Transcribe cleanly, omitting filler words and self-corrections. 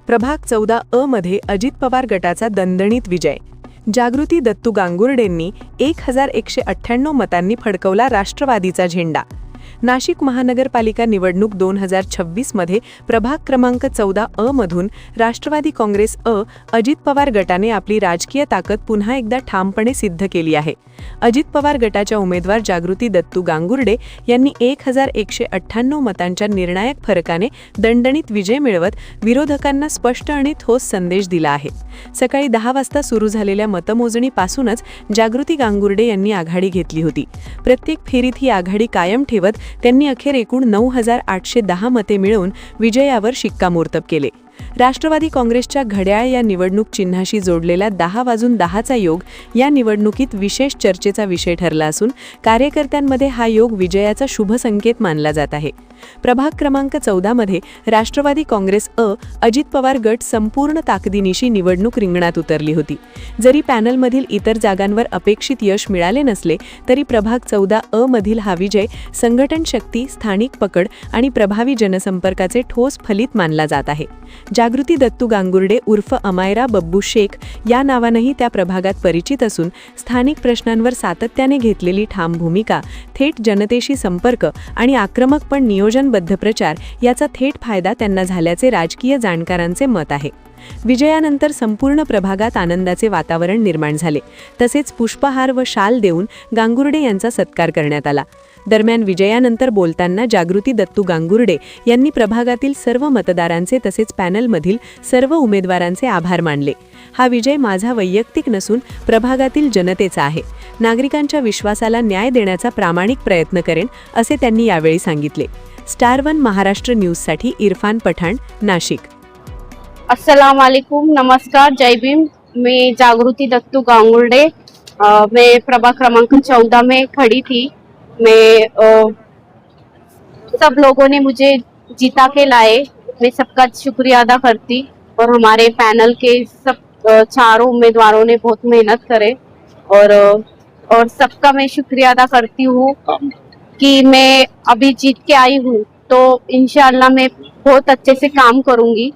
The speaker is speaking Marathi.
प्रभाग 14 अ मध्ये अजित पवार गटाचा दणदणीत विजय। जागृती दत्तू गांगुर्डेंनी 1198 मतांनी फडकवला राष्ट्रवादीचा झेंडा। नाशिक महानगरपालिका निवडणूक 2026 मध्ये प्रभाग क्रमांक 14 अ मधून राष्ट्रवादी काँग्रेस अजित पवार गटाने आपली राजकीय ताकद पुन्हा एकदा ठामपणे सिद्ध केली आहे। अजित पवार गटाच्या उमेदवार जागृती दत्तू गांगुर्डे यांनी 1198 मतांच्या निर्णायक फरकाने दणदणीत विजय मिळवत विरोधकांना स्पष्ट आणि ठोस संदेश दिला आहे। सकाळी 10 वाजता सुरू झालेल्या मतमोजणीपासूनच जागृती गांगुर्डे यांनी आघाडी घेतली होती। प्रत्येक फेरीत ही आघाडी कायम ठेवत त्यांनी अखेर एकूण 9810 मते मिळवून विजयावर शिक्कामोर्तब केले। राष्ट्रवादी काँग्रेसच्या घड्याळ या निवडणूक चिन्हाशी जोडलेला 10 वाजून 10चा योग या निवडणुकीत विशेष चर्चेचा विषय ठरला असून कार्यकर्त्यांमध्ये हा योग विजयाचा शुभ संकेत मानला जात आहे। प्रभाग क्रमांक 14 मध्ये राष्ट्रवादी काँग्रेस अजित पवार गट संपूर्ण ताकदीनिशी निवडणूक रिंगणात उतरली होती। जरी पॅनलमधील इतर जागांवर अपेक्षित यश मिळाले नसले तरी प्रभाग 14 अ मधील हा विजय संघटन शक्ती, स्थानिक पकड आणि प्रभावी जनसंपर्काचे ठोस फलित मानला जात आहे। जागृती दत्तू गांगुर्डे उर्फ अमायरा बब्बू शेख या नावानेही त्या प्रभागात परिचित असून स्थानिक प्रश्नांवर सातत्याने घेतलेली ठाम भूमिका, थेट जनतेशी संपर्क आणि आक्रमक पण नियोजनबद्ध प्रचार याचा थेट फायदा त्यांना झाल्याचे राजकीय जाणकारांचे मत आहे। विजयानंतर संपूर्ण प्रभागात आनंदाचे वातावरण निर्माण झाले। तसेच पुष्पहार व शाल देऊन गांगुर्डे यांचा सत्कार करण्यात आला। दरम्यान विजयानंतर बोलताना जागृती दत्तू गांगुर्डे यांनी प्रभागातील सर्व मतदारांचे तसेच पॅनलमधील सर्व उमेदवारांचे आभार मानले। हा विजय माझा वैयक्तिक नसून प्रभागातील जनतेचा आहे। नागरिकांच्या विश्वासाला न्याय देण्याचा प्रामाणिक प्रयत्न करेन असे त्यांनी यावेळी सांगितले। स्टार 1 महाराष्ट्र न्यूजसाठी इरफान पठाण, नाशिक। अस्सलाम वालेकुम, नमस्कार, जय भीम। मैं जागृति दत्तू गांगुर्डे, मैं प्रभाग क्रमांक 14 में खड़ी थी। मैं सब लोगों ने मुझे जीता के लाए, मैं सबका शुक्रिया अदा करती और हमारे पैनल के सब चारों उम्मीदवारों ने बहुत मेहनत करे और सबका मैं शुक्रिया अदा करती हूँ कि मैं अभी जीत के आई हूँ, तो इंशाल्लाह मैं बहुत अच्छे से काम करूँगी।